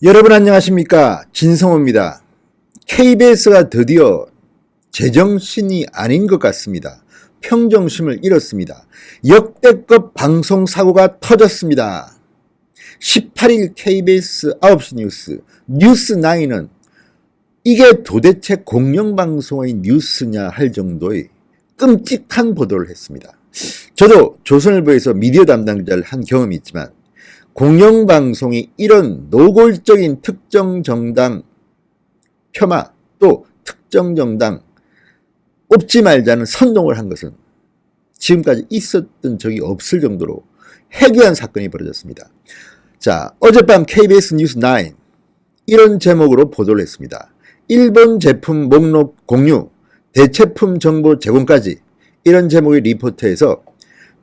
여러분 안녕하십니까? 진성호입니다. KBS가 드디어 제정신이 아닌 것 같습니다. 평정심을 잃었습니다. 역대급 방송사고가 터졌습니다. 18일 KBS 9시 뉴스 뉴스9은 이게 도대체 공영방송의 뉴스냐 할 정도의 끔찍한 보도를 했습니다. 저도 조선일보에서 미디어 담당자를 한 경험이 있지만 공영방송이 이런 노골적인 특정 정당 폄하 또 특정 정당 뽑지 말자는 선동을 한 것은 지금까지 있었던 적이 없을 정도로 해괴한 사건이 벌어졌습니다. 자, 어젯밤 KBS 뉴스9 이런 제목으로 보도를 했습니다. 일본 제품 목록 공유, 대체품 정보 제공까지 이런 제목의 리포트에서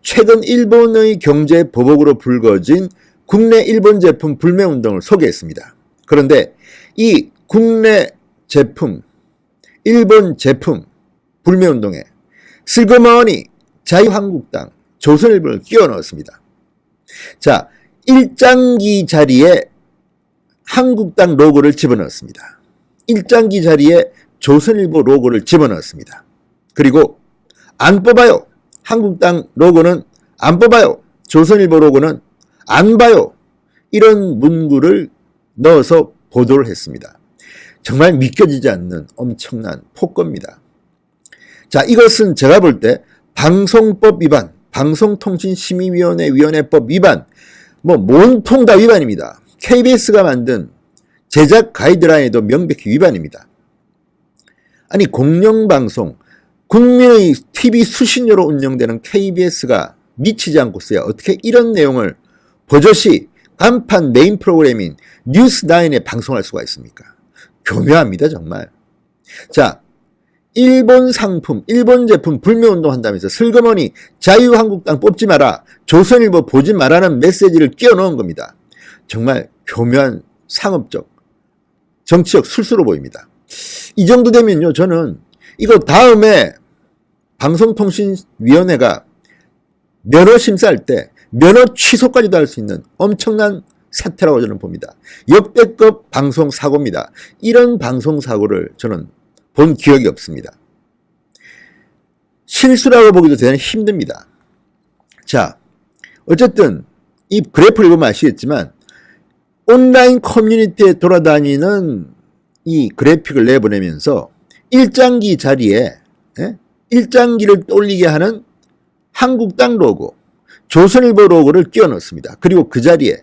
최근 일본의 경제 보복으로 불거진 국내 일본 제품 불매운동을 소개했습니다. 그런데 이 국내 제품, 일본 제품 불매운동에 슬그머니 자유한국당, 조선일보를 끼워 넣었습니다. 자, 1장기 자리에 한국당 로고를 집어넣었습니다. 1장기 자리에 조선일보 로고를 집어넣었습니다. 그리고 안 뽑아요. 한국당 로고는 안 뽑아요. 조선일보 로고는 안 봐요. 이런 문구를 넣어서 보도를 했습니다. 정말 믿겨지지 않는 엄청난 폭거입니다. 자, 이것은 제가 볼 때 방송법 위반, 방송통신심의위원회법 위반, 온통 다 위반입니다. KBS가 만든 제작 가이드라인에도 명백히 위반입니다. 아니, 공영방송, 국민의 TV 수신료로 운영되는 KBS가 미치지 않고서야 어떻게 이런 내용을 버젓이 간판 메인 프로그램인 뉴스9에 방송할 수가 있습니까? 교묘합니다, 정말. 자, 일본 상품, 일본 제품 불매운동 한다면서 슬그머니 자유한국당 뽑지 마라, 조선일보 보지 마라는 메시지를 끼워 넣은 겁니다. 정말 교묘한 상업적, 정치적 술수로 보입니다. 이 정도 되면요, 저는 이거 다음에 방송통신위원회가 면허 심사할 때 면허 취소까지도 할 수 있는 엄청난 사태라고 저는 봅니다. 역대급 방송사고입니다. 이런 방송사고를 저는 본 기억이 없습니다. 실수라고 보기도 대단히 힘듭니다. 자, 어쨌든 이 그래프를 보면 아시겠지만 온라인 커뮤니티에 돌아다니는 이 그래픽을 내보내면서 1장기 자리에 1장기를 떠올리게 하는 한국당 로고, 조선일보 로고를 끼워 넣습니다. 그리고 그 자리에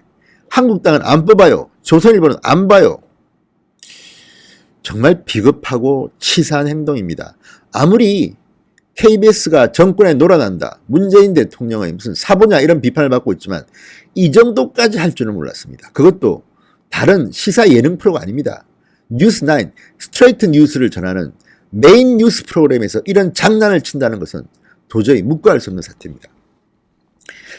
한국당은 안 뽑아요. 조선일보는 안 봐요. 정말 비겁하고 치사한 행동입니다. 아무리 KBS가 정권에 놀아난다, 문재인 대통령의 무슨 사보냐 이런 비판을 받고 있지만 이 정도까지 할 줄은 몰랐습니다. 그것도 다른 시사 예능 프로가 아닙니다. 뉴스9, 스트레이트 뉴스를 전하는 메인 뉴스 프로그램에서 이런 장난을 친다는 것은 도저히 묵과할 수 없는 사태입니다.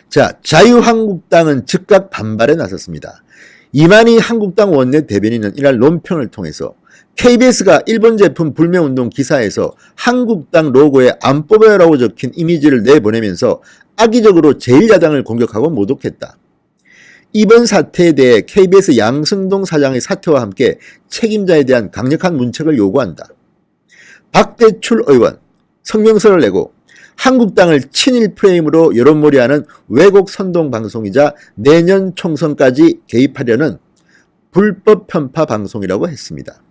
자, 자유한국당은 즉각 반발에 나섰습니다. 이만희 한국당 원내 대변인은 이날 논평을 통해서 KBS가 일본 제품 불매운동 기사에서 한국당 로고에 안 뽑아요라고 적힌 이미지를 내보내면서 악의적으로 제1야당을 공격하고 모독했다. 이번 사태에 대해 KBS 양승동 사장의 사퇴와 함께 책임자에 대한 강력한 문책을 요구한다. 박대출 의원 성명서를 내고 한국당을 친일 프레임으로 여론몰이하는 왜곡 선동 방송이자 내년 총선까지 개입하려는 불법 편파 방송이라고 했습니다.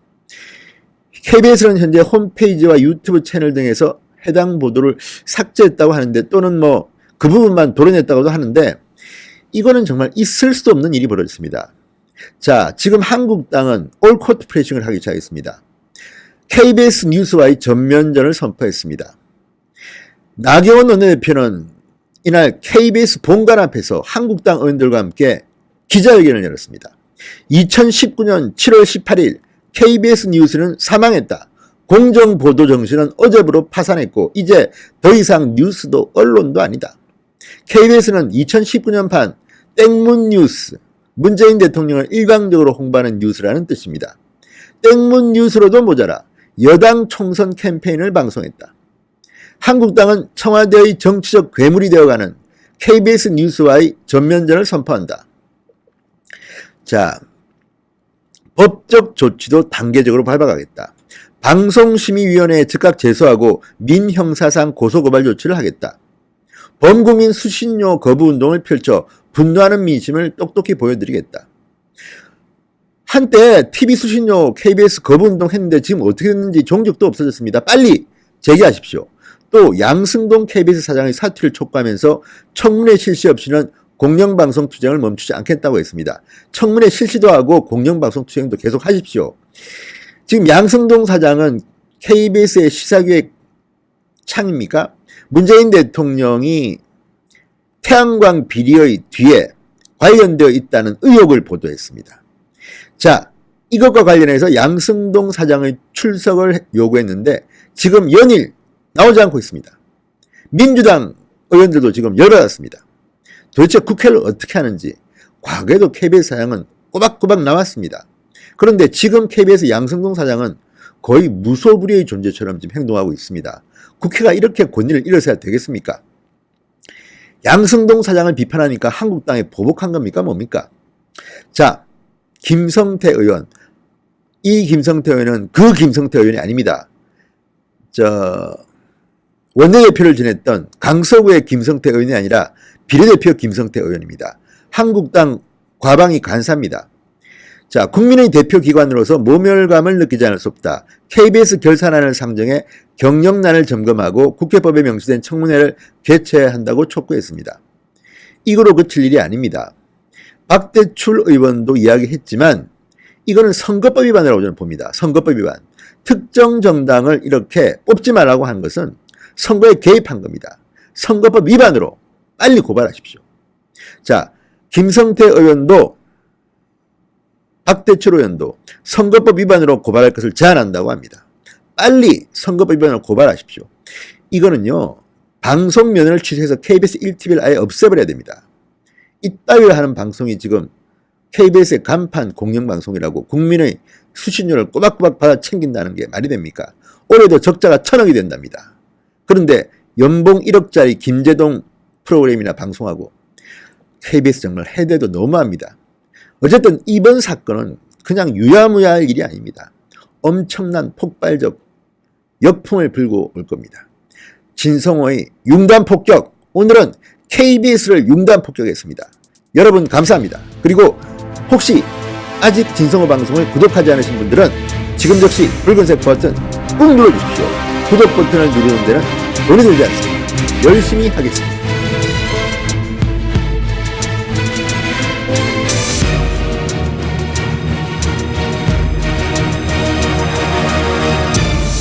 KBS는 현재 홈페이지와 유튜브 채널 등에서 해당 보도를 삭제했다고 하는데 또는 그 부분만 도려냈다고도 하는데 이거는 정말 있을 수 없는 일이 벌어졌습니다. 자, 지금 한국당은 올코트 프레싱을 하기 시작했습니다. KBS 뉴스와의 전면전을 선포했습니다. 나경원 원내대표는 이날 KBS 본관 앞에서 한국당 의원들과 함께 기자회견을 열었습니다. 2019년 7월 18일 KBS 뉴스는 사망했다. 공정보도 정신은 어제부로 파산했고 이제 더 이상 뉴스도 언론도 아니다. KBS는 2019년판 땡문 뉴스, 문재인 대통령을 일방적으로 홍보하는 뉴스라는 뜻입니다. 땡문 뉴스로도 모자라 여당 총선 캠페인을 방송했다. 한국당은 청와대의 정치적 괴물이 되어가는 KBS 뉴스와의 전면전을 선포한다. 자, 법적 조치도 단계적으로 밟아가겠다. 방송심의위원회에 즉각 제소하고 민형사상 고소고발 조치를 하겠다. 범국민 수신료 거부 운동을 펼쳐 분노하는 민심을 똑똑히 보여드리겠다. 한때 TV 수신료 KBS 거부 운동 했는데 지금 어떻게 됐는지 종적도 없어졌습니다. 빨리 제기하십시오. 또 양승동 KBS 사장의 사퇴를 촉구하면서 청문회 실시 없이는 공영방송 투쟁을 멈추지 않겠다고 했습니다. 청문회 실시도 하고 공영방송 투쟁도 계속 하십시오. 지금 양승동 사장은 KBS의 시사기획 창입니까? 문재인 대통령이 태양광 비리의 뒤에 관련되어 있다는 의혹을 보도했습니다. 자, 이것과 관련해서 양승동 사장의 출석을 요구했는데 지금 연일 나오지 않고 있습니다. 민주당 의원들도 지금 열어놨습니다. 도대체 국회를 어떻게 하는지 과거에도 KBS 사장은 꼬박꼬박 나왔습니다. 그런데 지금 KBS 양승동 사장은 거의 무소불위의 존재처럼 지금 행동하고 있습니다. 국회가 이렇게 권위를 잃어서야 되겠습니까? 양승동 사장을 비판하니까 한국당에 보복한 겁니까? 뭡니까? 자, 김성태 의원. 이 김성태 의원은 그 김성태 의원이 아닙니다. 원내대표를 지냈던 강서구의 김성태 의원이 아니라 비례대표 김성태 의원입니다. 한국당 과방위 간사입니다. 자, 국민의 대표 기관으로서 모멸감을 느끼지 않을 수 없다. KBS 결산안을 상정해 경영난을 점검하고 국회법에 명시된 청문회를 개최해야 한다고 촉구했습니다. 이거로 그칠 일이 아닙니다. 박대출 의원도 이야기했지만 이거는 선거법 위반이라고 저는 봅니다. 선거법 위반. 특정 정당을 이렇게 뽑지 말라고 한 것은 선거에 개입한 겁니다. 선거법 위반으로 빨리 고발하십시오. 자, 김성태 의원도 박대출 의원도 선거법 위반으로 고발할 것을 제안한다고 합니다. 빨리 선거법 위반으로 고발하십시오. 이거는요, 방송 면허를 취소해서 KBS 1TV를 아예 없애버려야 됩니다. 이따위를 하는 방송이 지금 KBS의 간판 공영방송이라고 국민의 수신료를 꼬박꼬박 받아 챙긴다는 게 말이 됩니까? 올해도 적자가 1,000억이 된답니다. 그런데 연봉 1억짜리 김재동 프로그램이나 방송하고 KBS 정말 해대도 너무합니다. 어쨌든 이번 사건은 그냥 유야무야할 일이 아닙니다. 엄청난 폭발적 역풍을 불고 올 겁니다. 진성호의 융단폭격, 오늘은 KBS를 융단폭격했습니다. 여러분 감사합니다. 그리고 혹시 아직 진성호 방송을 구독하지 않으신 분들은 지금 즉시 붉은색 버튼 꾹 눌러주십시오. 구독 버튼을 누르는 데는 돈이 들지 않습니다. 열심히 하겠습니다.